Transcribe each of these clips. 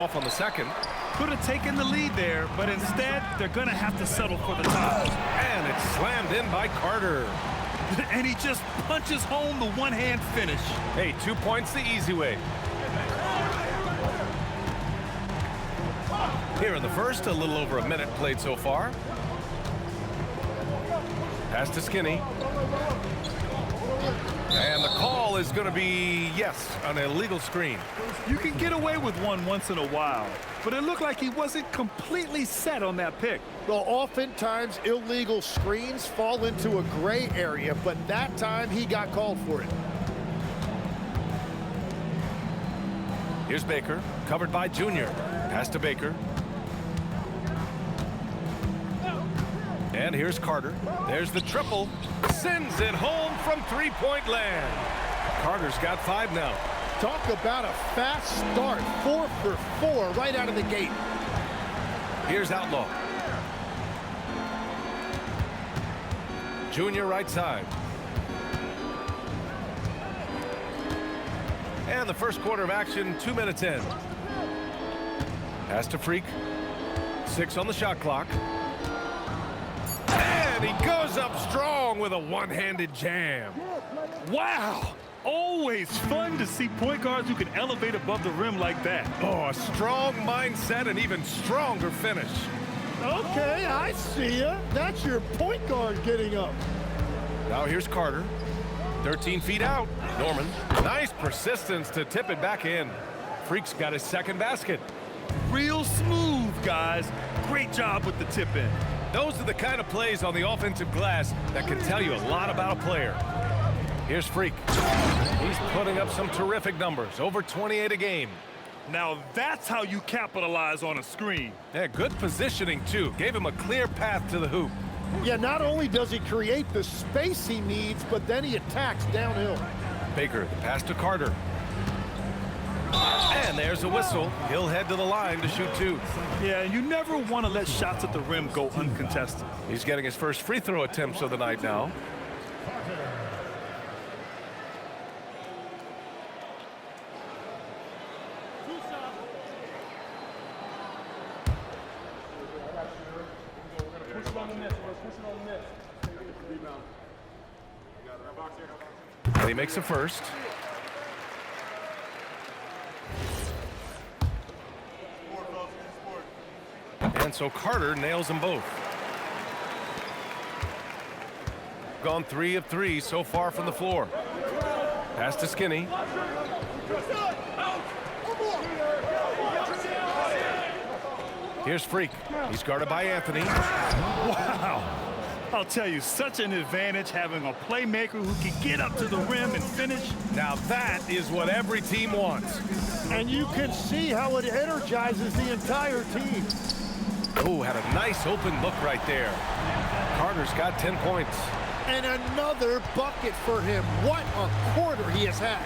off on the second. Could have taken the lead there, but instead, they're going to have to settle for the tie. And it's slammed in by Carter. And he just punches home the one-hand finish. Hey, 2 points the easy way. Here in the first, a little over a minute played so far. Pass to Skinny. And the call is going to be, yes, an illegal screen. You can get away with one once in a while, but it looked like he wasn't completely set on that pick. Well, oftentimes illegal screens fall into a gray area, but that time he got called for it. Here's Baker, covered by Junior. Pass to Baker. And here's Carter. There's the triple. Sends it home from three-point land. Carter's got 5 now. Talk about a fast start. 4 for 4 right out of the gate. Here's Outlaw. Junior right side. And the first quarter of action, 2 minutes in. Pass to Freak. 6 on the shot clock. And he goes up strong with a one-handed jam. Wow! Always fun to see point guards who can elevate above the rim like that. Oh, a strong mindset and even stronger finish. Okay, I see ya. That's your point guard getting up. Now here's Carter. 13 feet out. Norman. Nice persistence to tip it back in. Freak's got his second basket. Real smooth, guys. Great job with the tip in. Those are the kind of plays on the offensive glass that can tell you a lot about a player. Here's Freak. He's putting up some terrific numbers, over 28 a game. Now that's how you capitalize on a screen. Yeah, good positioning, too. Gave him a clear path to the hoop. Yeah, not only does he create the space he needs, but then he attacks downhill. Baker, the pass to Carter. And there's a whistle. He'll head to the line to shoot 2. Yeah, you never want to let shots at the rim go uncontested. He's getting his first free throw attempts of the night now. And he makes a first. And so Carter nails them both. Gone 3 of 3 so far from the floor. Pass to Skinny. Here's Freak. He's guarded by Anthony. Wow. I'll tell you, such an advantage having a playmaker who can get up to the rim and finish. Now that is what every team wants. And you can see how it energizes the entire team. Oh, had a nice open look right there. Carter's got 10 points. And another bucket for him. What a quarter he has had.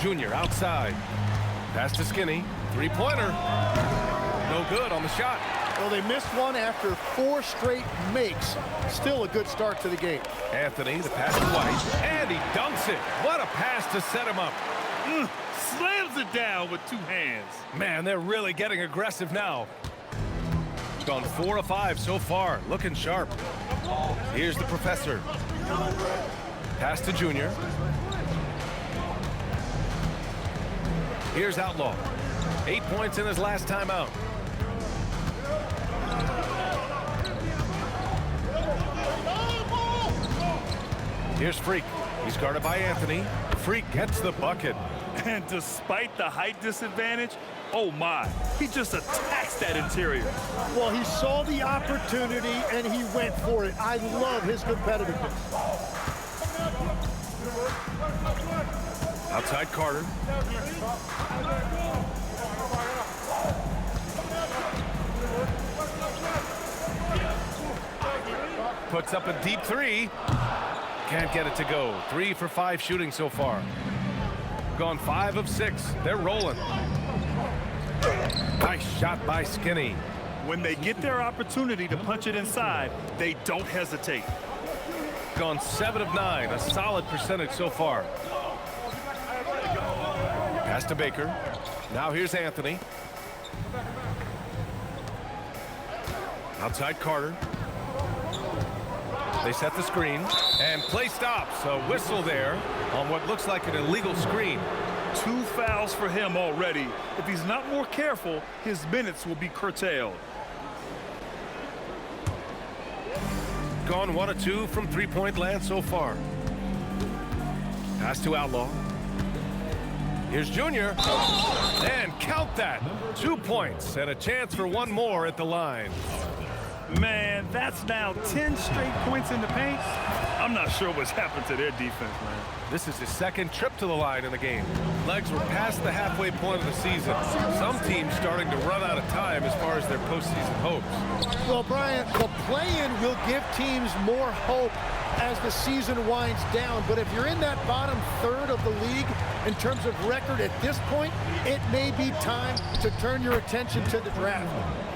Junior outside. Pass to Skinny. Three-pointer. No good on the shot. Well, they missed one after 4 straight makes. Still a good start to the game. Anthony, the pass to White. And he dunks it. What a pass to set him up. Slams it down with 2 hands. Man, they're really getting aggressive now. Gone 4 of 5 so far. Looking sharp. Here's the professor. Pass to Junior. Here's Outlaw. 8 points in his last time out. Here's Freak. He's guarded by Anthony. Freak gets the bucket. And despite the height disadvantage, oh my, he just attacks that interior. Well, he saw the opportunity and he went for it. I love his competitiveness. Outside Carter. Puts up a deep 3. Can't get it to go. 3 for 5 shooting so far. Gone 5 of 6. They're rolling. Nice shot by Skinny. When they get their opportunity to punch it inside, they don't hesitate. Gone 7 of 9. A solid percentage so far. Pass to Baker. Now here's Anthony. Outside Carter. They set the screen, and play stops. A whistle there on what looks like an illegal screen. 2 fouls for him already. If he's not more careful, his minutes will be curtailed. Gone 1 of 2 from three-point land so far. Pass to Outlaw. Here's Junior. And count that. 2 points and a chance for one more at the line. Man, that's now 10 straight points in the paint. I'm not sure what's happened to their defense, man. This is his second trip to the line in the game. Legs were past the halfway point of the season. Some teams starting to run out of time as far as their postseason hopes. Well, Brian, the play-in will give teams more hope as the season winds down. But if you're in that bottom third of the league in terms of record at this point, it may be time to turn your attention to the draft.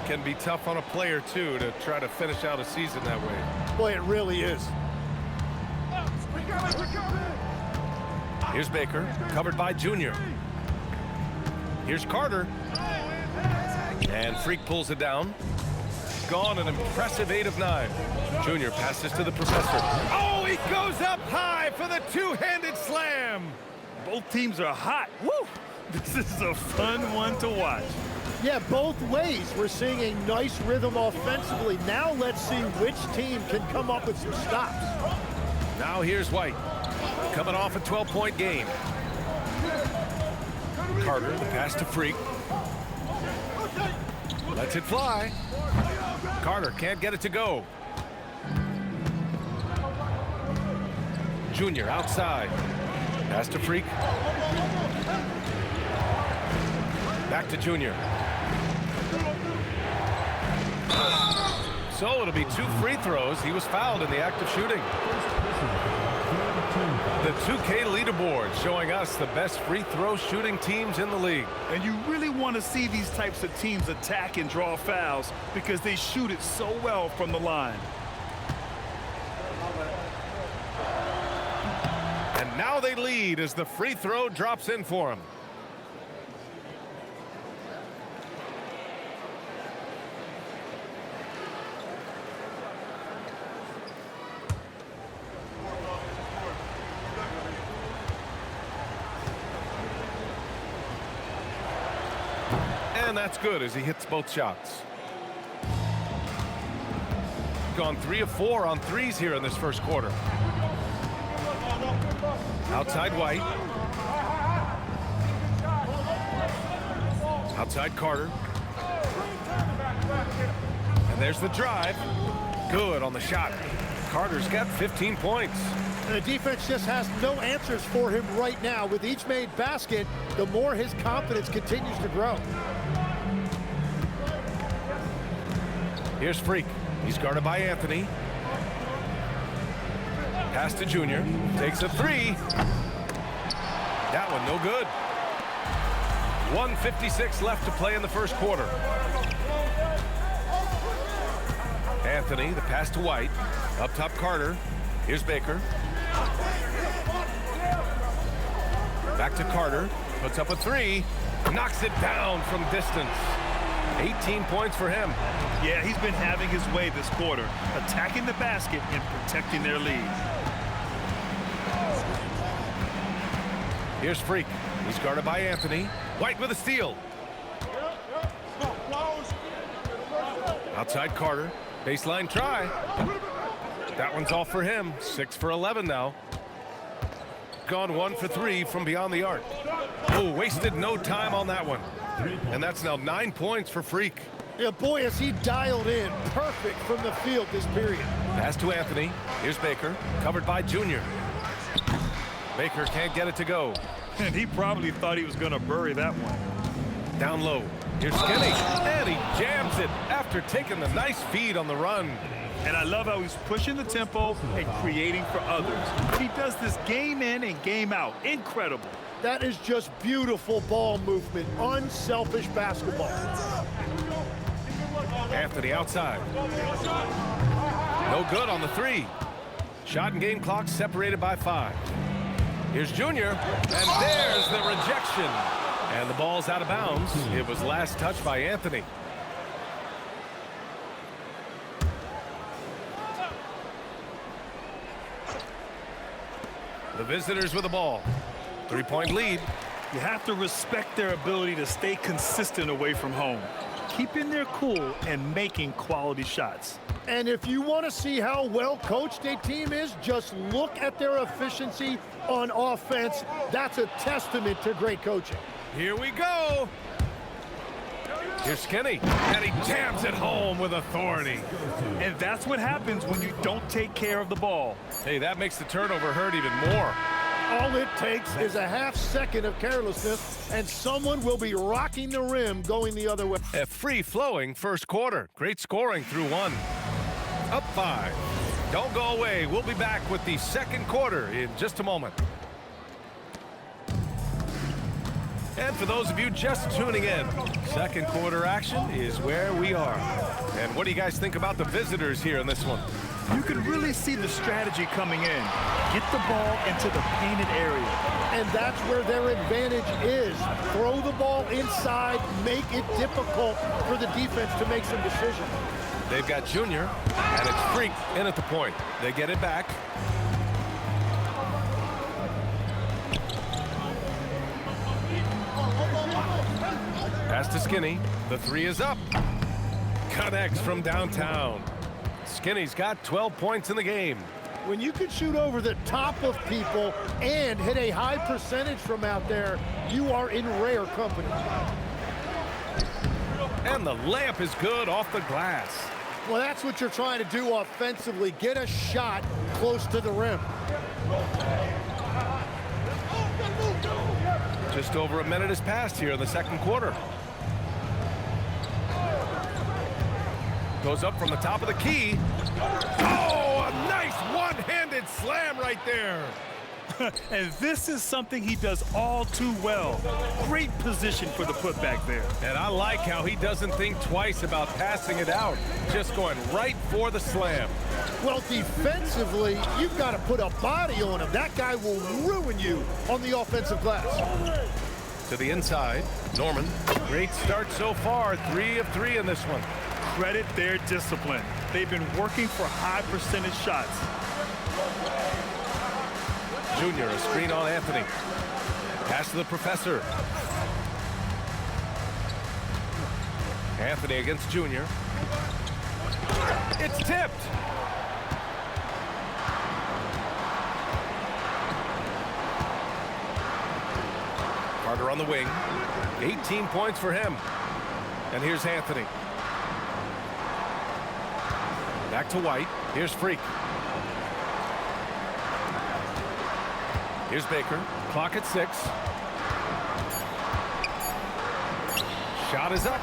Can be tough on a player, too, to try to finish out a season that way. Boy, it really is. Here's Baker, covered by Junior. Here's Carter. And Freak pulls it down. Gone an impressive 8 of 9. Junior passes to the professor. Oh, he goes up high for the two-handed slam. Both teams are hot. Woo! This is a fun one to watch. Yeah, both ways. We're seeing a nice rhythm offensively. Now let's see which team can come up with some stops. Now here's White, coming off a 12-point game. Carter, the pass to Freak. Lets it fly. Carter can't get it to go. Junior outside. Pass to Freak. Back to Junior. So it'll be 2 free throws. He was fouled in the act of shooting. The 2K leaderboard showing us the best free throw shooting teams in the league. And you really want to see these types of teams attack and draw fouls because they shoot it so well from the line. And now they lead as the free throw drops in for him. And that's good as he hits both shots. Gone 3 of 4 on threes here in this first quarter. Outside White. Outside Carter. And there's the drive. Good on the shot. Carter's got 15 points. And the defense just has no answers for him right now. With each made basket, the more his confidence continues to grow. Here's Freak. He's guarded by Anthony. Pass to Junior. Takes a 3. That one no good. 1:56 left to play in the first quarter. Anthony, the pass to White. Up top Carter. Here's Baker. Back to Carter. Puts up a 3. Knocks it down from distance. 18 points for him. Yeah, he's been having his way this quarter, attacking the basket and protecting their lead. Here's Freak. He's guarded by Anthony. White with a steal. Outside Carter. Baseline try. That one's all for him. 6 for 11 now. Gone 1 for 3 from beyond the arc. Oh, wasted no time on that one. And that's now 9 points for Freak. Yeah, boy, is he dialed in. Perfect from the field this period. Pass to Anthony. Here's Baker. Covered by Junior. Baker can't get it to go. And he probably thought he was going to bury that one. Down low. Here's Skinny. And he jams it after taking the nice feed on the run. And I love how he's pushing the tempo and creating for others. He does this game in and game out. Incredible. That is just beautiful ball movement. Unselfish basketball. Anthony outside. No good on the 3. Shot and game clock separated by 5. Here's Junior. And there's the rejection. And the ball's out of bounds. It was last touched by Anthony. The visitors with the ball. 3-point lead. You have to respect their ability to stay consistent away from home, keeping their cool and making quality shots. And if you want to see how well coached a team is, just look at their efficiency on offense. That's a testament to great coaching. Here we go. Here's Skinny, and he jams it home with authority. And that's what happens when you don't take care of the ball. Hey, that makes the turnover hurt even more. All it takes is a half second of carelessness, and someone will be rocking the rim going the other way. A free-flowing first quarter. Great scoring through one. Up 5. Don't go away. We'll be back with the second quarter in just a moment. And for those of you just tuning in, second quarter action is where we are. And what do you guys think about the visitors here in this one? You can really see the strategy coming in. Get the ball into the painted area. And that's where their advantage is. Throw the ball inside, make it difficult for the defense to make some decisions. They've got Junior, and it's Freak in at the point. They get it back. Pass to Skinny. The 3 is up. Connects from downtown. Skinny's got 12 points in the game. When you can shoot over the top of people and hit a high percentage from out there, you are in rare company. And the layup is good off the glass. Well, that's what you're trying to do offensively. Get a shot close to the rim. Just over a minute has passed here in the second quarter. Goes up from the top of the key. Oh, a nice one-handed slam right there. And this is something he does all too well. Great position for the putback there. And I like how he doesn't think twice about passing it out. Just going right for the slam. Well, defensively, you've got to put a body on him. That guy will ruin you on the offensive glass. To the inside, Norman. Great start so far. 3 of 3 in this one. Credit their discipline. They've been working for high percentage shots. Junior, a screen on Anthony. Pass to the professor. Anthony against Junior. It's tipped. Carter on the wing. 18 points for him. And here's Anthony. Back to White. Here's Freak. Here's Baker. Clock at 6. Shot is up.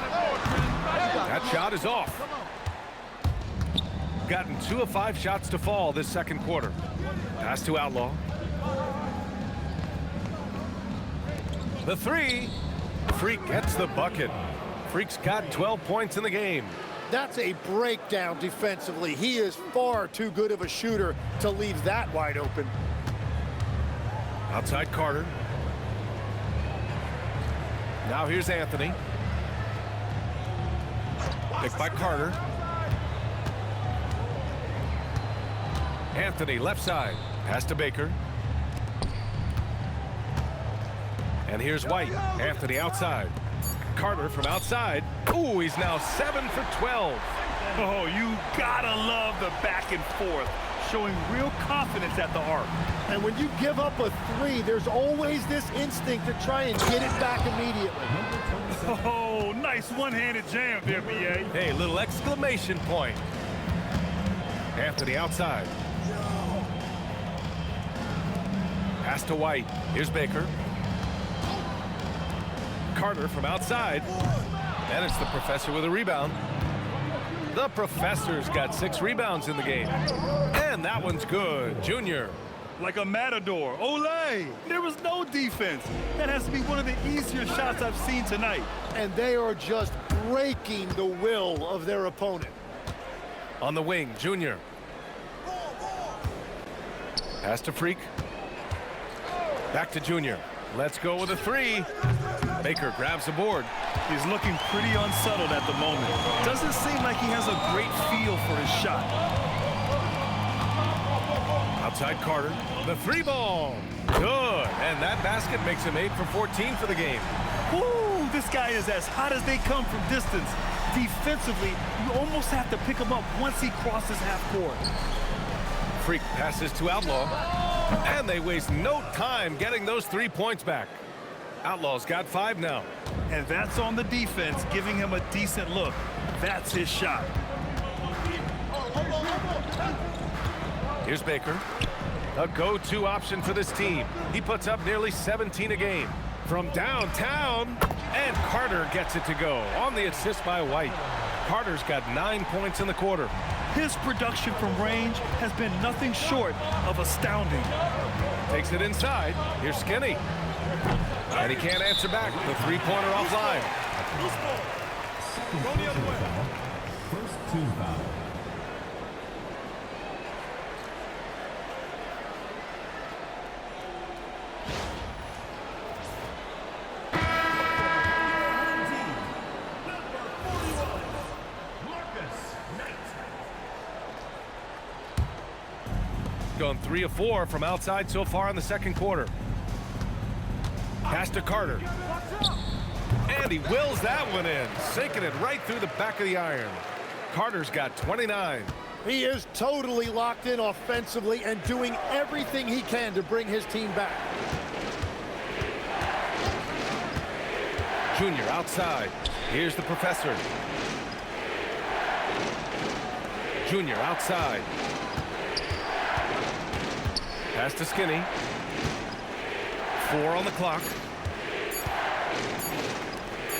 That shot is off. Gotten 2 of 5 shots to fall this second quarter. Pass to Outlaw. The 3. Freak gets the bucket. Freak's got 12 points in the game. That's a breakdown defensively. He is far too good of a shooter to leave that wide open. Outside Carter. Now here's Anthony. Picked by Carter. Anthony left side. Pass to Baker. And here's White. Anthony outside. Carter from outside. Ooh, he's now 7 for 12. Oh, you gotta love the back and forth, showing real confidence at the arc. And when you give up a 3, there's always this instinct to try and get it back immediately. Oh, nice one-handed jam there, BA. Hey, little exclamation point. Anthony outside. Pass to White. Here's Baker. Carter from outside. And it's the professor with a rebound. The professor's got 6 rebounds in the game. And that one's good. Junior. Like a matador. Olay! There was no defense. That has to be one of the easier shots I've seen tonight. And they are just breaking the will of their opponent. On the wing, Junior. Pass to Freak. Back to Junior. Let's go with a 3. Baker grabs the board. He's looking pretty unsettled at the moment. Doesn't seem like he has a great feel for his shot. Outside Carter. The three ball. Good. And that basket makes him 8 for 14 for the game. Woo! This guy is as hot as they come from distance. Defensively, you almost have to pick him up once he crosses half court. Freak passes to Outlaw. And they waste no time getting those 3 points back. Outlaw's got 5 now. And that's on the defense, giving him a decent look. That's his shot. Here's Baker. A go-to option for this team. He puts up nearly 17 a game. From downtown, and Carter gets it to go on the assist by White. Carter's got 9 points in the quarter. His production from range has been nothing short of astounding. Takes it inside. Here's Skinny. And he can't answer back. The three-pointer offline. First team foul. Gone 3 of 4 from outside so far in the second quarter. Pass to Carter. And he wills that one in, sinking it right through the back of the iron. Carter's got 29. He is totally locked in offensively and doing everything he can to bring his team back. Junior outside. Here's the professor. Junior outside. Pass to Skinny. 4 on the clock.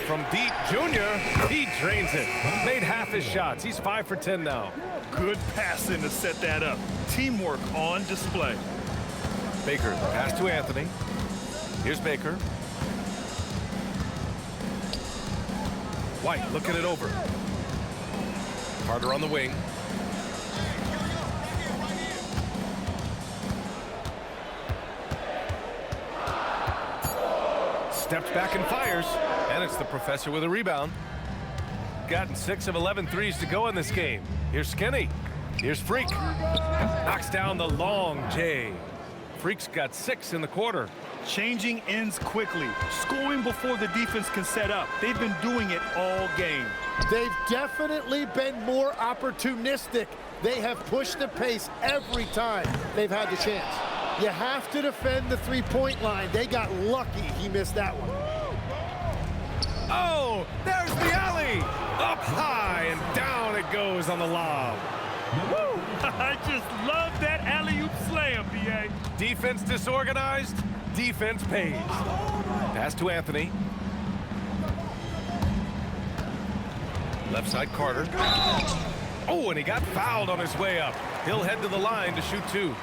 From deep, Junior, he drains it. Made half his shots. He's 5 for 10 now. Good passing to set that up. Teamwork on display. Baker, the pass to Anthony. Here's Baker. White looking it over. Carter on the wing. Steps back and fires, and it's the professor with a rebound. Gotten 6 of 11 threes to go in this game. Here's Skinny. Here's Freak. Knocks down the long J. Freak's got 6 in the quarter. Changing ends quickly, scoring before the defense can set up. They've been doing it all game. They've definitely been more opportunistic. They have pushed the pace every time they've had the chance. You have to defend the three-point line. They got lucky he missed that one. Oh, there's the alley. Up high and down it goes on the lob. Woo! I just love that alley-oop slam, B.A. Defense disorganized, defense pays. Pass to Anthony. Left side Carter. Oh, and he got fouled on his way up. He'll head to the line to shoot 2.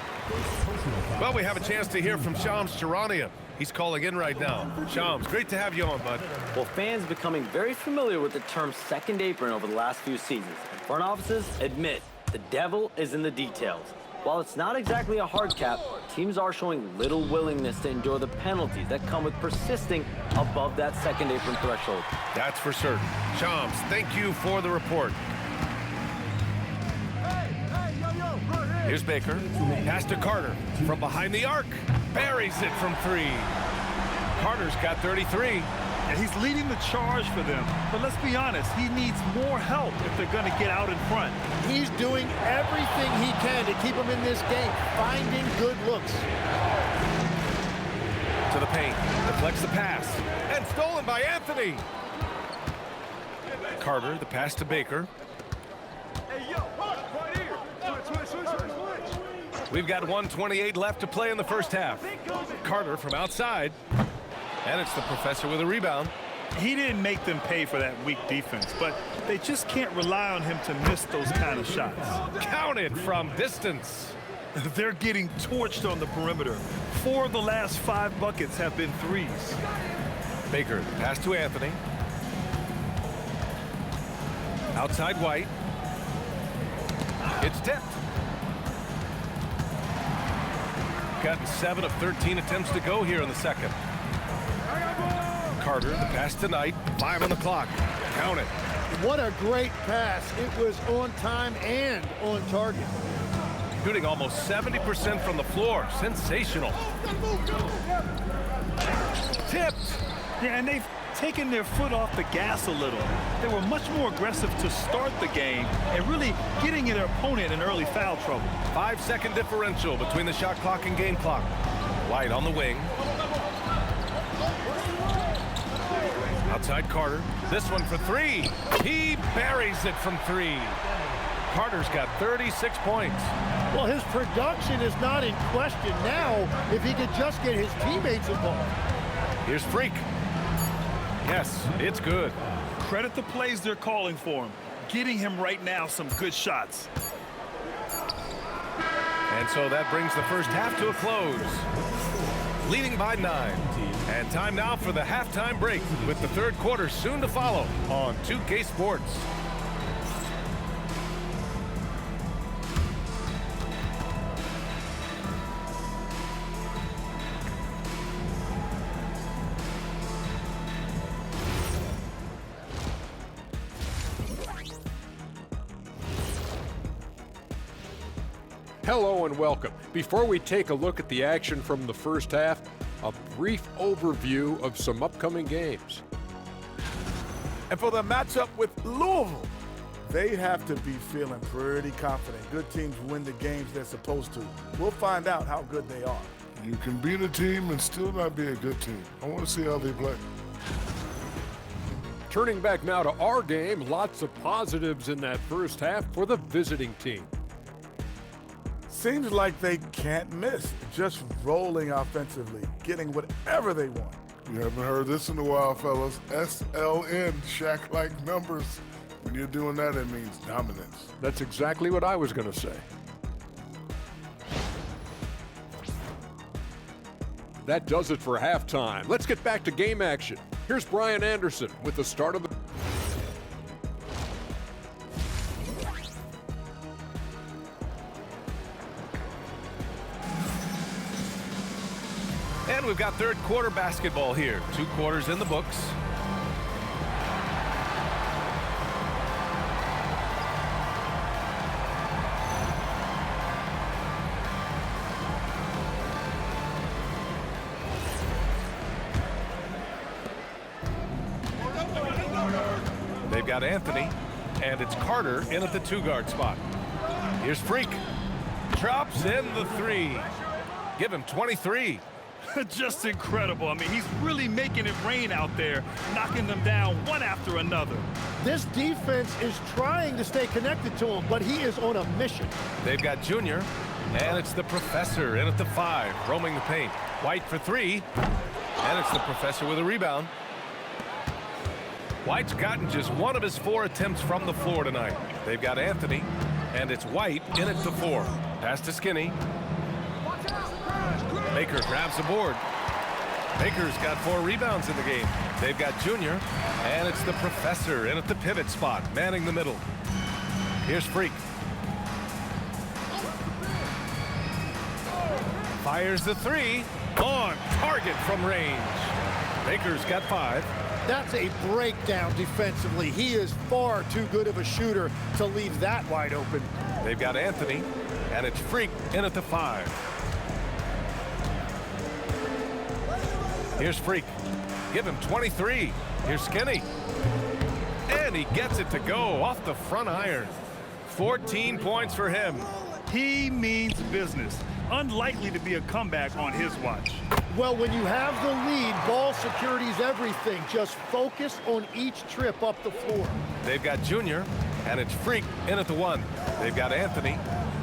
Well, we have a chance to hear from Shams Charania. He's calling in right now. Shams, great to have you on, bud. Well, fans becoming very familiar with the term second apron over the last few seasons. And front offices admit the devil is in the details. While it's not exactly a hard cap, teams are showing little willingness to endure the penalties that come with persisting above that second apron threshold. That's for certain. Shams, thank you for the report. Here's Baker. Pass to Carter. From behind the arc. Buries it from 3. Carter's got 33. And he's leading the charge for them. But let's be honest, he needs more help if they're going to get out in front. He's doing everything he can to keep them in this game, finding good looks. To the paint. Deflects the pass. And stolen by Anthony. Carter, the pass to Baker. We've got 1:28 left to play in the first half. Carter from outside. And it's the professor with a rebound. He didn't make them pay for that weak defense, but they just can't rely on him to miss those kind of shots. Counted from distance. They're getting torched on the perimeter. 4 of the last 5 buckets have been threes. Baker, pass to Anthony. Outside White. It's tipped. Gotten 7 of 13 attempts to go here in the second. Carter, the pass tonight. 5 on the clock. Count it. What a great pass. It was on time and on target. Shooting almost 70% from the floor. Sensational. Tipped. Yeah, and they've taken their foot off the gas a little. They were much more aggressive to start the game and really getting their opponent in early foul trouble. 5-second differential between the shot clock and game clock. White on the wing. Outside Carter. This one for 3. He buries it from 3. Carter's got 36 points. Well, his production is not in question now if he could just get his teammates involved. Here's Freak. Yes, it's good. Credit the plays they're calling for him. Getting him right now some good shots. And so that brings the first half to a close. Leading by 9. And time now for the halftime break with the third quarter soon to follow on 2K Sports. Hello and welcome. Before we take a look at the action from the first half, a brief overview of some upcoming games. And for the matchup with Louisville, they have to be feeling pretty confident. Good teams win the games they're supposed to. We'll find out how good they are. You can beat a team and still not be a good team. I want to see how they play. Turning back now to our game, lots of positives in that first half for the visiting team. Seems like they can't miss, just rolling offensively, getting whatever they want. You haven't heard this in a while, fellas. SLN, Shaq-like numbers. When you're doing that, it means dominance. That's exactly what I was going to say. That does it for halftime. Let's get back to game action. Here's Brian Anderson with the start of the... And we've got third quarter basketball here. 2 quarters in the books. They've got Anthony, and it's Carter in at the 2-guard spot. Here's Freak. Drops in the 3. Give him 23. Just incredible. I mean, he's really making it rain out there, knocking them down one after another. This defense is trying to stay connected to him, but he is on a mission. They've got Junior, and it's the Professor in at the 5, roaming the paint. White for 3, and it's the Professor with a rebound. White's gotten just 1 of his 4 attempts from the floor tonight. They've got Anthony, and it's White in at the 4. Pass to Skinny. Baker grabs the board. Baker's got 4 rebounds in the game. They've got Junior, and it's the Professor in at the pivot spot, manning the middle. Here's Freak. Fires the 3. On target from range. Baker's got 5. That's a breakdown defensively. He is far too good of a shooter to leave that wide open. They've got Anthony, and it's Freak in at the 5. Here's Freak. Give him 23. Here's Skinny. And he gets it to go off the front iron. 14 points for him. He means business. Unlikely to be a comeback on his watch. Well, when you have the lead, ball security is everything. Just focus on each trip up the floor. They've got Junior, and it's Freak in at the 1. They've got Anthony,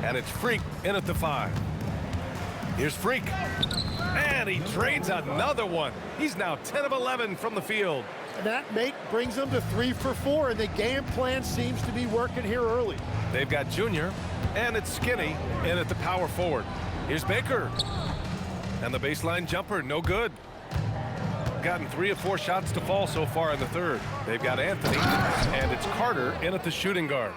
and it's Freak in at the 5. Here's Freak. And he trades another one. He's now 10 of 11 from the field. And that make brings them to 3 for 4, and the game plan seems to be working here early. They've got Junior, and it's Skinny in at the power forward. Here's Baker. And the baseline jumper, no good. Gotten 3 of 4 shots to fall so far in the third. They've got Anthony, and it's Carter in at the shooting guard.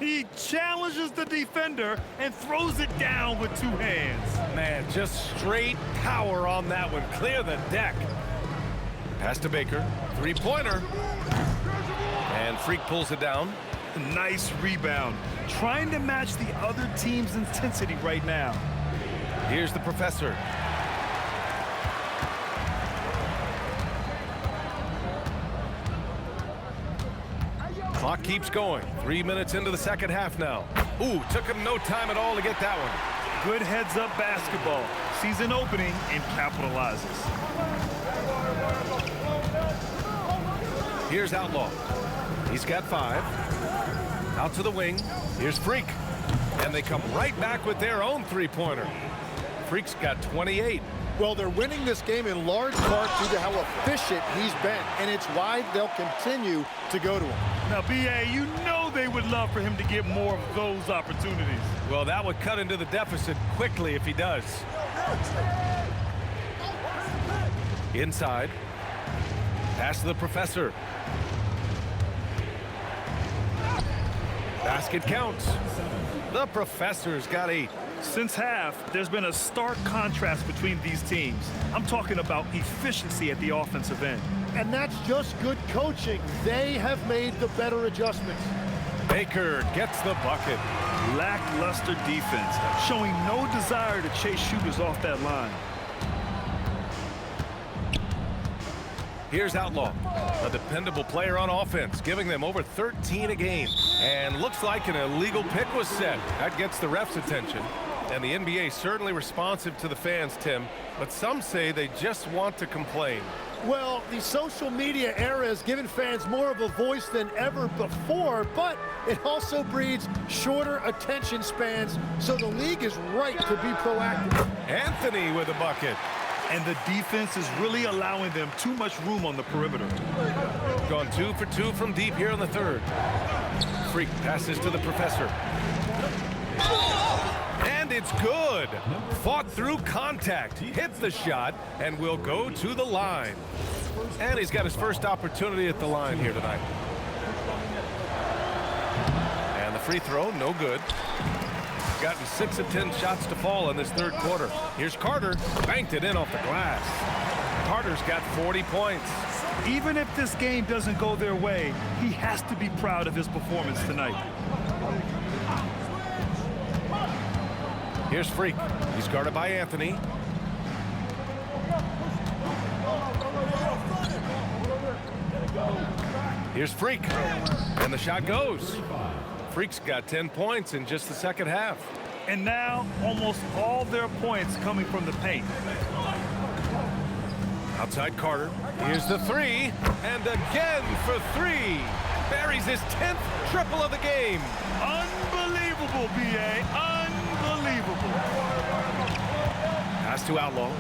He challenges the defender and throws it down with 2 hands. Man, just straight power on that one. Clear the deck. Pass to Baker. Three-pointer. And Freak pulls it down. Nice rebound. Trying to match the other team's intensity right now. Here's the professor. Clock keeps going. 3 minutes into the second half now. Ooh, took him no time at all to get that one. Good heads-up basketball. Sees an opening and capitalizes. Here's Outlaw. He's got 5. Out to the wing. Here's Freak. And they come right back with their own three-pointer. Freak's got 28. Well, they're winning this game in large part due to how efficient he's been, and it's why they'll continue to go to him. Now, BA, you know they would love for him to get more of those opportunities. Well, that would cut into the deficit quickly if he does. Inside. Pass to the professor. Basket counts. The professor's got 8. Since half, there's been a stark contrast between these teams. I'm talking about efficiency at the offensive end. And that's just good coaching. They have made the better adjustments. Baker gets the bucket. Lackluster defense, showing no desire to chase shooters off that line. Here's Outlaw, a dependable player on offense, giving them over 13 a game. And looks like an illegal pick was set. That gets the ref's attention. And the NBA certainly responsive to the fans, Tim, but some say they just want to complain. Well, the social media era has given fans more of a voice than ever before, but it also breeds shorter attention spans, so the league is right to be proactive. Anthony with a bucket. And the defense is really allowing them too much room on the perimeter. Gone 2 for 2 from deep here in the third. Freak passes to the professor. And it's good. Fought through contact, hit the shot, and will go to the line. And he's got his first opportunity at the line here tonight. And the free throw, no good. Gotten 6 of 10 shots to fall in this third quarter. Here's Carter, banked it in off the glass. Carter's got 40 points. Even if this game doesn't go their way, he has to be proud of his performance tonight. Here's Freak. He's guarded by Anthony. Here's Freak. And the shot goes. Freak's got 10 points in just the second half. And now, almost all their points coming from the paint. Outside Carter. Here's the 3. And again for 3. Buries his 10th triple of the game. Unbelievable, BA. Unbelievable. Pass to Outlaw.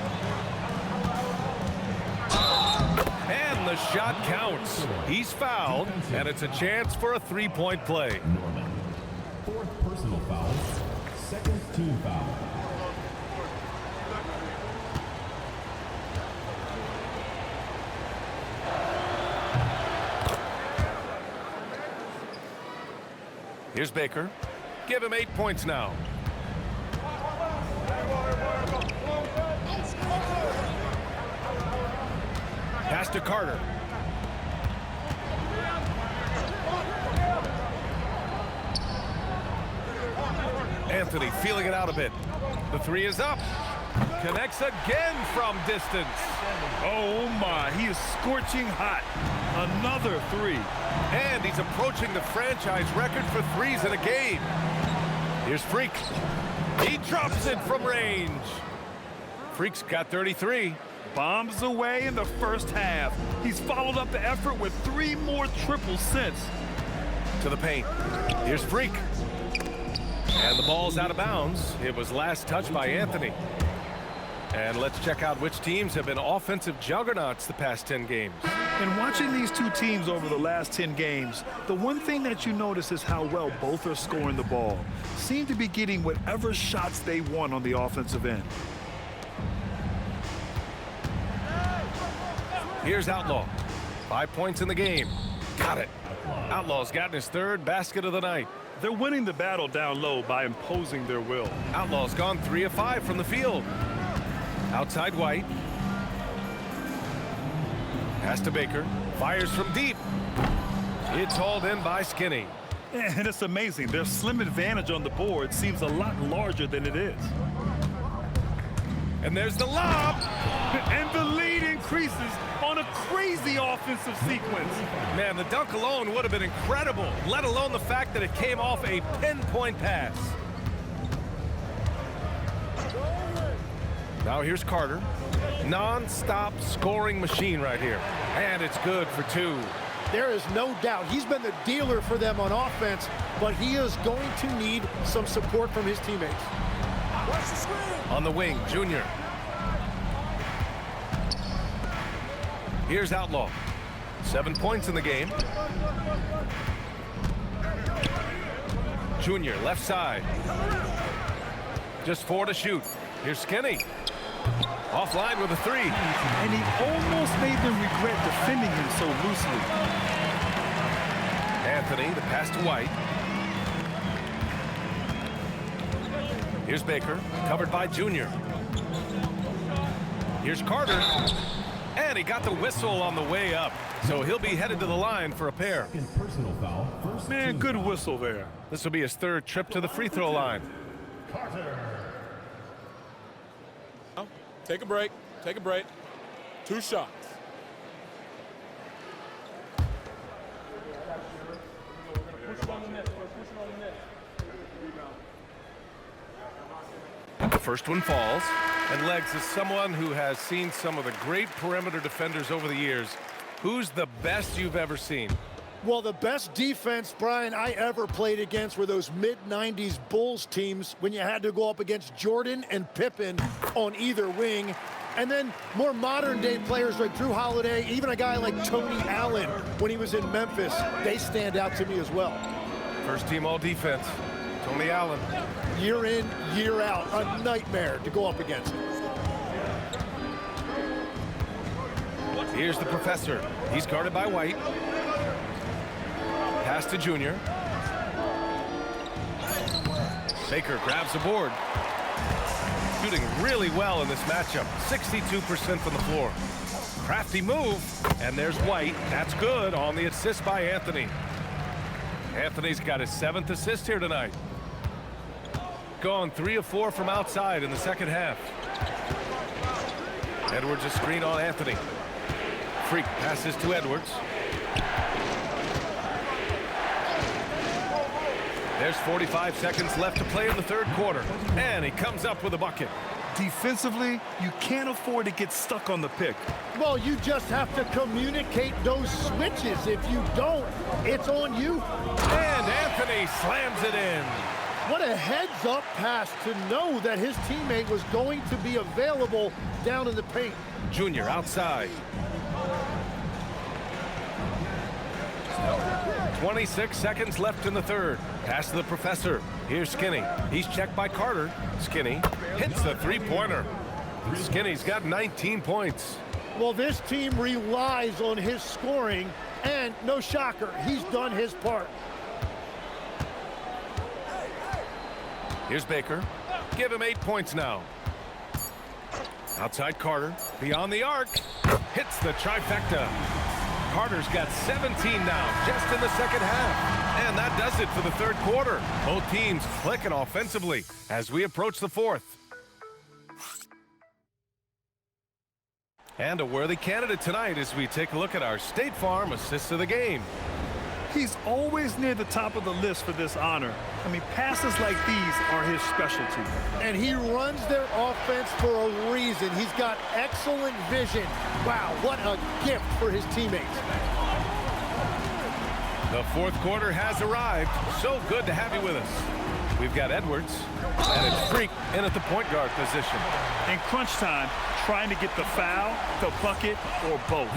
And the shot counts. He's fouled, and it's a chance for a three-point play. Norman. 4th personal foul. 2nd team foul. Here's Baker. Give him 8 points now. Pass to Carter. Anthony feeling it out a bit. The 3 is up. Connects again from distance. Oh my, he is scorching hot. Another 3. And he's approaching the franchise record for 3s in a game. Here's Freak. He drops it from range. Freak's got 33. Bombs away in the first half. He's followed up the effort with 3 more triples since. To the paint. Here's Freak. And the ball's out of bounds. It was last touched by Anthony. And let's check out which teams have been offensive juggernauts the past 10 games. And watching these two teams over the last 10 games, the one thing that you notice is how well both are scoring the ball. Seem to be getting whatever shots they want on the offensive end. Here's Outlaw. 5 points in the game. Got it. Outlaw's gotten his 3rd basket of the night. They're winning the battle down low by imposing their will. Outlaw's gone 3 of 5 from the field. Outside White. Pass to Baker. Fires from deep. It's hauled in by Skinny. And it's amazing. Their slim advantage on the board seems a lot larger than it is. And there's the lob. And the lead increases on a crazy offensive sequence. Man, the dunk alone would have been incredible, let alone the fact that it came off a pinpoint pass. Now here's Carter. Non-stop scoring machine right here. And it's good for 2. There is no doubt he's been the dealer for them on offense, but he is going to need some support from his teammates. On the wing, Junior. Here's Outlaw. 7 points in the game. Junior, left side. Just 4 to shoot. Here's Skinny. Offline with a 3. And he almost made them regret defending him so loosely. Anthony, the pass to White. Here's Baker, covered by Junior. Here's Carter. And he got the whistle on the way up. So he'll be headed to the line for a pair. Personal foul. First Man, team good foul. whistle there. This will be his 3rd trip to the free throw line. Take a break. Take a break. 2 shots. The first one falls. And Legs, is someone who has seen some of the great perimeter defenders over the years. Who's the best you've ever seen? Well, the best defense, Brian, I ever played against were those mid-90s Bulls teams when you had to go up against Jordan and Pippen on either wing. And then more modern-day players like Drew Holiday, even a guy like Tony Allen when he was in Memphis, they stand out to me as well. First team all defense. Tony Allen. Year in, year out, a nightmare to go up against. Here's the professor. He's guarded by White. Pass to Junior. Baker grabs the board. Shooting really well in this matchup. 62% from the floor. Crafty move. And there's White. That's good on the assist by Anthony. Anthony's got his 7th assist here tonight. Gone 3 of 4 from outside in the second half. Edwards a screen on Anthony. Freak passes to Edwards. There's 45 seconds left to play in the 3rd quarter. And he comes up with a bucket. Defensively, you can't afford to get stuck on the pick. Well, you just have to communicate those switches. If you don't, it's on you. And Anthony slams it in. What a heads-up pass to know that his teammate was going to be available down in the paint. Junior outside. 26 seconds left in the 3rd. Pass to the professor. Here's Skinny. He's checked by Carter. Skinny hits the 3-pointer. Skinny's got 19 points. Well, this team relies on his scoring, and no shocker, he's done his part. Here's Baker. Give him 8 points now. Outside Carter. Beyond the arc. Hits the trifecta. Carter's got 17 now, just in the second half. And that does it for the 3rd quarter. Both teams clicking offensively as we approach the 4th. And a worthy candidate tonight as we take a look at our State Farm assists of the game. He's always near the top of the list for this honor. I mean, passes like these are his specialty. And he runs their offense for a reason. He's got excellent vision. Wow, what a gift for his teammates. The 4th quarter has arrived. So good to have you with us. We've got Edwards, and it's Freak in at the point guard position. In crunch time, trying to get the foul, the bucket, or both.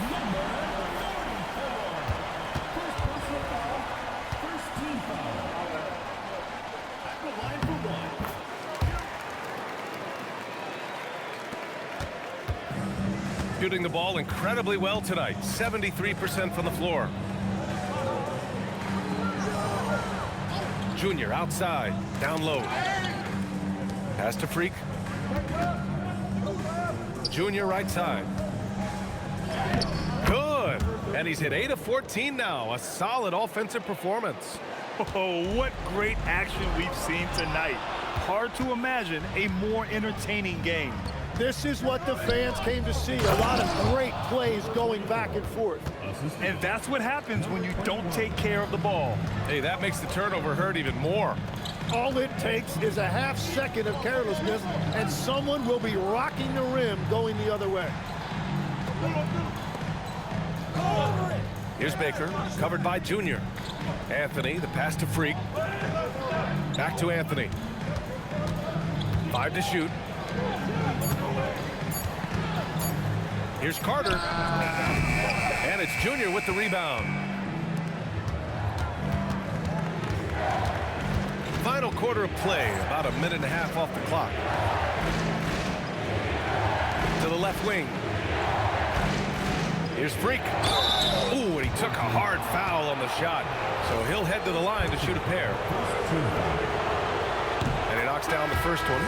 Shooting the ball incredibly well tonight. 73% from the floor. Junior outside, down low. Pass to Freak. Junior right side. Good. And he's hit 8 of 14 now. A solid offensive performance. Oh, what great action we've seen tonight. Hard to imagine a more entertaining game. This is what the fans came to see. A lot of great plays going back and forth. And that's what happens when you don't take care of the ball. Hey, that makes the turnover hurt even more. All it takes is a half second of carelessness, and someone will be rocking the rim going the other way. Here's Baker, covered by Junior. Anthony, the pass to Freak. Back to Anthony. 5 to shoot. Here's Carter. And it's Junior with the rebound. Final quarter of play, about a minute and a half off the clock. To the left wing. Here's Freak. Ooh, and he took a hard foul on the shot. So he'll head to the line to shoot a pair. And he knocks down the first one.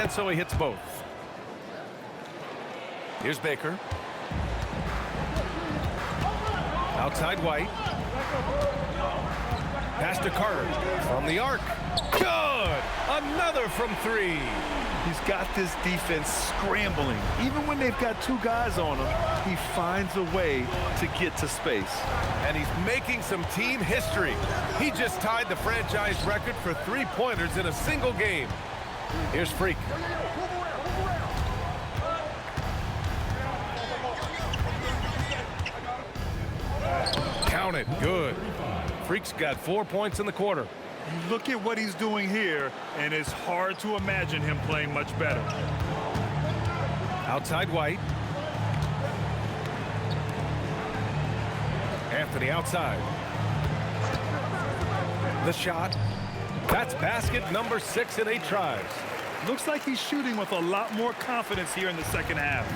And so he hits both. Here's Baker. Outside White. Pass to Carter from the arc. Good! Another from 3. He's got this defense scrambling. Even when they've got 2 guys on him, he finds a way to get to space. And he's making some team history. He just tied the franchise record for 3-pointers in a single game. Here's Freak. Count it. Good. Freak's got 4 points in the quarter. You look at what he's doing here, and it's hard to imagine him playing much better. Outside White. Anthony outside. The shot. That's basket number 6 in 8 tries. Looks like he's shooting with a lot more confidence here in the second half.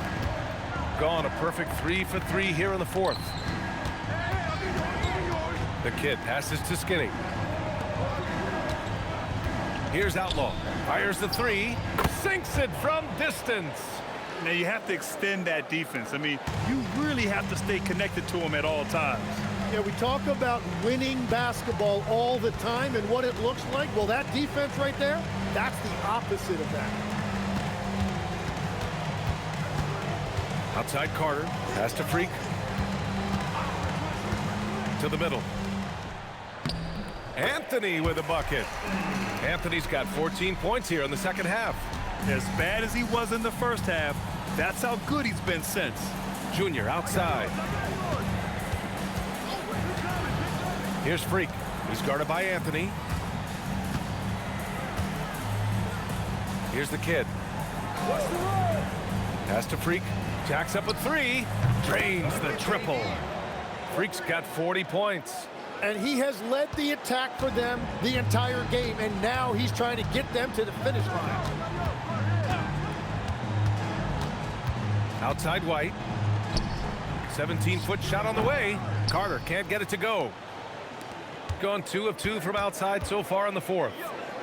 Gone a perfect 3 for 3 here in the 4th. The kid passes to Skinny. Here's Outlaw. Fires the 3. Sinks it from distance. Now you have to extend that defense. I mean, you really have to stay connected to him at all times. Yeah, we talk about winning basketball all the time and what it looks like. Well, that defense right there, that's the opposite of that. Outside Carter. Pass to Freak. To the middle. Anthony with a bucket. Anthony's got 14 points here in the second half. As bad as he was in the first half, that's how good he's been since. Junior outside. Here's Freak. He's guarded by Anthony. Here's the kid. Pass to Freak. Jacks up a 3. Drains the triple. Freak's got 40 points. And he has led the attack for them the entire game, and now he's trying to get them to the finish line. Outside White. 17-foot shot on the way. Carter can't get it to go. Gone 2 of 2 from outside so far in the 4th.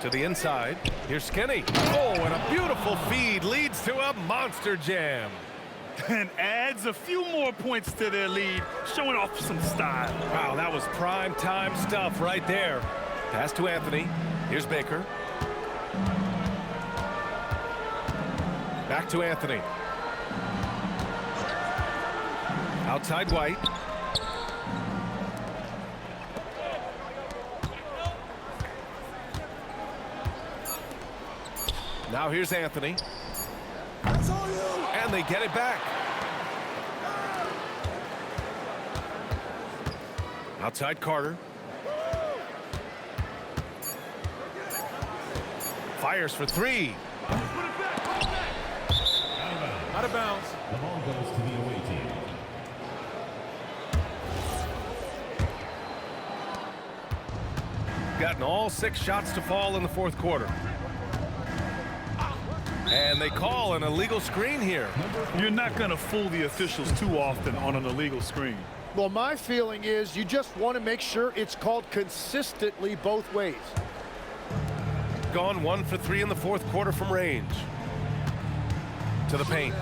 To the inside. Here's Skinny. Oh, and a beautiful feed leads to a monster jam. And adds a few more points to their lead, showing off some style. Wow, that was prime time stuff right there. Pass to Anthony. Here's Baker. Back to Anthony. Outside White. Now here's Anthony. And they get it back. Outside Carter. Fires for 3. Out of bounds. The ball goes to the away team. Gotten all 6 shots to fall in the 4th quarter. And they call an illegal screen here. You're not going to fool the officials too often on an illegal screen. Well, my feeling is you just want to make sure it's called consistently both ways. Gone 1 for 3 in the 4th quarter from range. To the paint.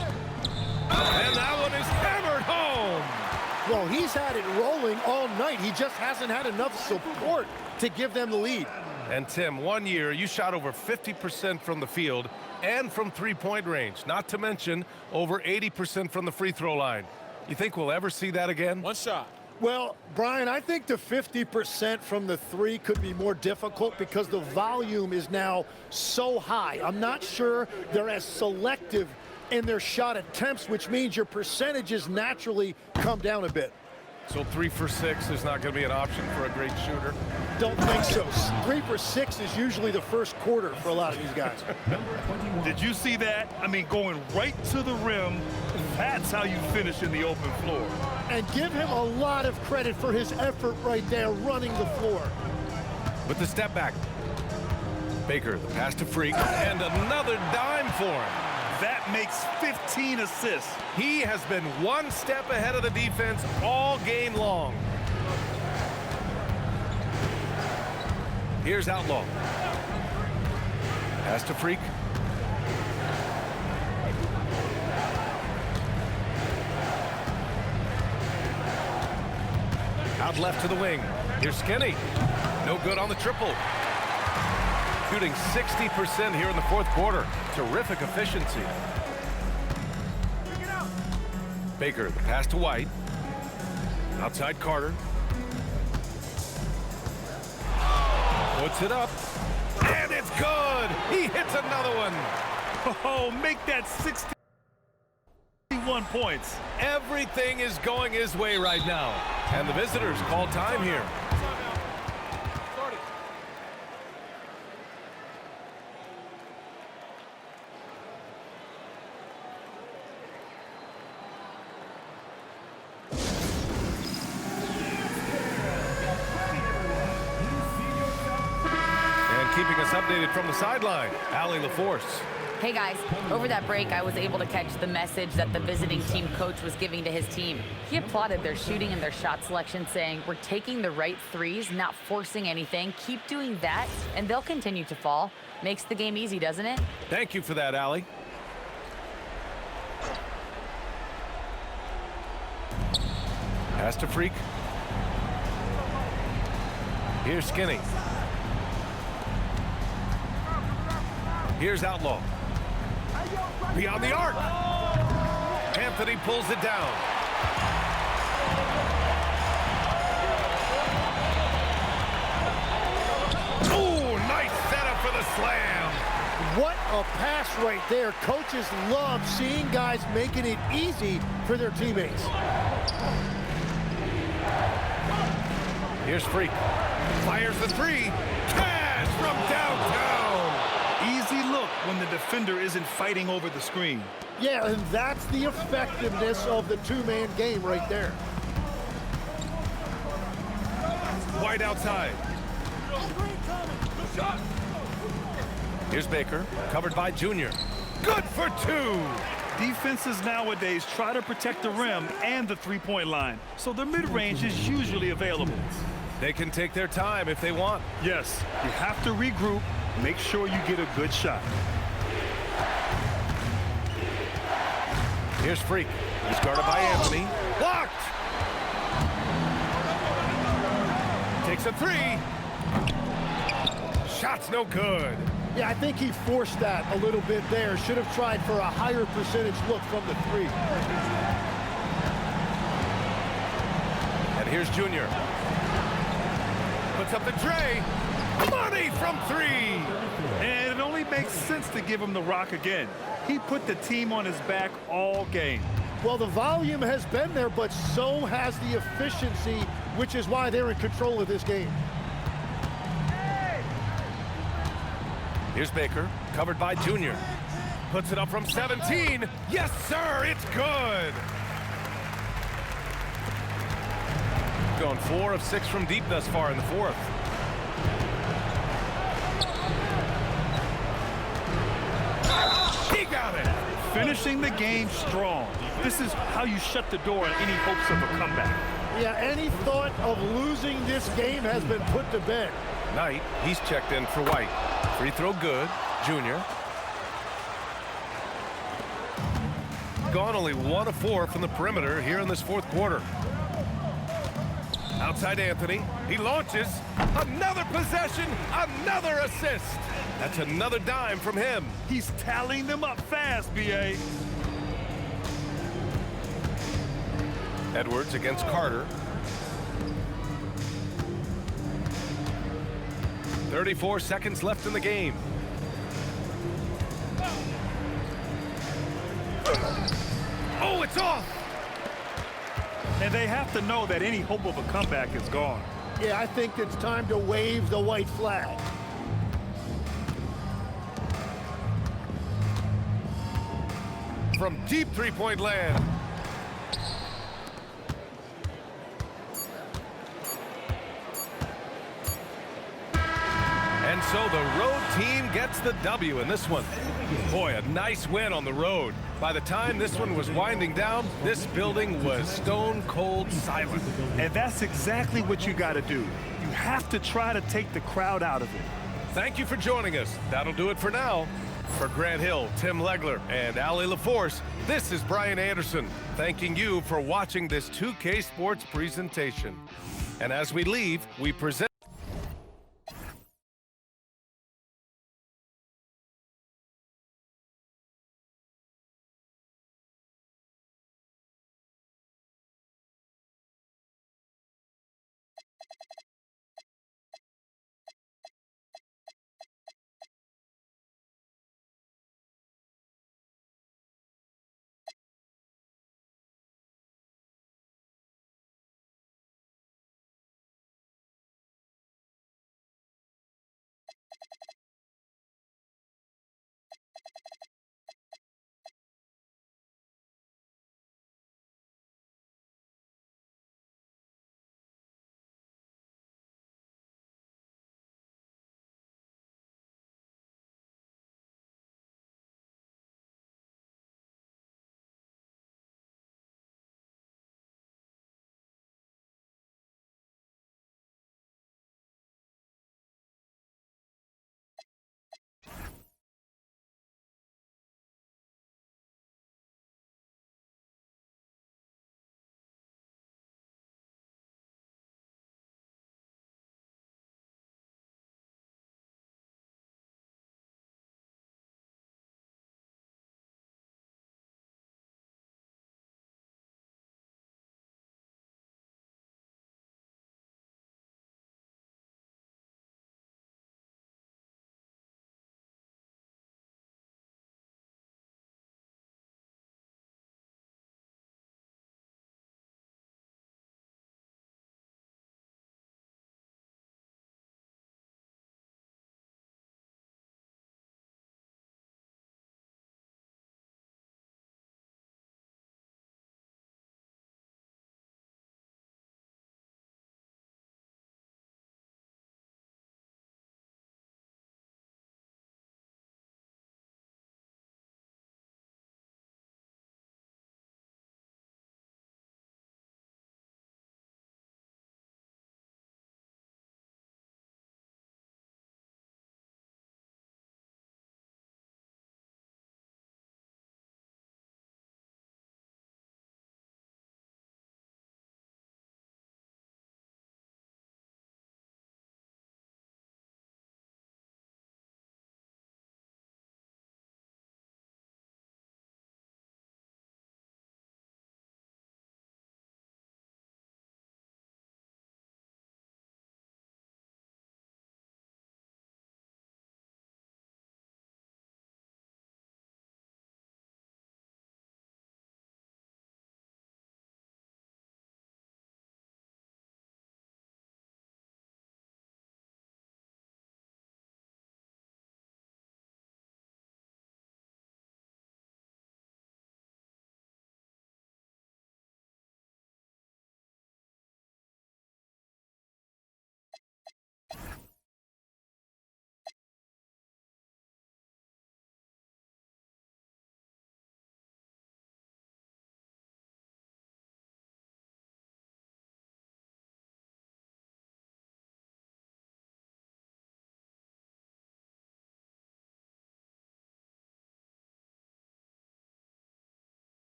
And that one is hammered home. Well, he's had it rolling all night. He just hasn't had enough support to give them the lead. And Tim, 1 year, you shot over 50% from the field and from three-point range, not to mention over 80% from the free throw line. You think we'll ever see that again? One shot. Well, Brian, I think the 50% from the three could be more difficult because the volume is now so high. I'm not sure they're as selective in their shot attempts, which means your percentages naturally come down a bit. So 3 for 6 is not going to be an option for a great shooter? Don't think so. 3 for 6 is usually the first quarter for a lot of these guys. Did you see that? I mean, going right to the rim, that's how you finish in the open floor. And give him a lot of credit for his effort right there running the floor. With the step back. Baker, the pass to Freak, and another dime for him. That makes 15 assists. He has been one step ahead of the defense all game long. Here's Outlaw. Pass to Freak. Out left to the wing. Here's Skinny. No good on the triple. Shooting 60% here in the fourth quarter. Terrific efficiency. Baker, the pass to White. Outside Carter. Puts it up. And it's good! He hits another one. Oh, make that 61 points. Everything is going his way right now. And the visitors call time here. Keeping us updated from the sideline, Allie LaForce. Hey guys, over that break I was able to catch the message that the visiting team coach was giving to his team. He applauded their shooting and their shot selection, saying, "We're taking the right threes, not forcing anything. Keep doing that and they'll continue to fall." Makes the game easy, doesn't it? Thank you for that, Allie. Pass to Freak. Here's Skinny. Here's Outlaw. Beyond the arc. Anthony pulls it down. Ooh, nice setup for the slam. What a pass right there. Coaches love seeing guys making it easy for their teammates. Here's Freak. Fires the three. Cash from downtown. Easy look when the defender isn't fighting over the screen. Yeah, and that's the effectiveness of the two-man game right there. White outside. Here's Baker, covered by Junior. Good for two. Defenses nowadays try to protect the rim and the three-point line, so the mid-range is usually available. They can take their time if they want. Yes, you have to regroup. Make sure you get a good shot. Here's Freak. He's guarded by Anthony. Blocked! Takes a three. Shot's no good. Yeah, I think he forced that a little bit there. Should have tried for a higher percentage look from the three. And here's Junior. Puts up the tray. Money from three. And it only makes sense to give him the rock again. He put the team on his back all game. Well, the volume has been there, but so has the efficiency, which is why they're in control of this game. Here's Baker, covered by Junior. Puts it up from 17. Yes, sir, it's good. Going 4 of 6 from deep thus far in the fourth. He got it. Finishing the game strong. This is how you shut the door on any hopes of a comeback. Yeah, any thought of losing this game has been put to bed. Knight, he's checked in for White. Free throw good. Junior. gone only 1 of 4 from the perimeter here in this fourth quarter. Outside Anthony. He launches. Another possession. Another assist. That's another dime from him. He's tallying them up fast, B.A. Edwards against Carter. 34 seconds left in the game. Oh, it's off! And they have to know that any hope of a comeback is gone. Yeah, I think it's time to wave the white flag. From deep three-point land. And so the road team gets the W in this one. Boy, a nice win on the road. By the time this one was winding down, this building was stone cold silent. And that's exactly what you got to do. You have to try to take the crowd out of it. Thank you for joining us. That'll do it for now. For Grant Hill, Tim Legler, and Allie LaForce, this is Brian Anderson, thanking you for watching this 2K Sports presentation. And as we leave, we present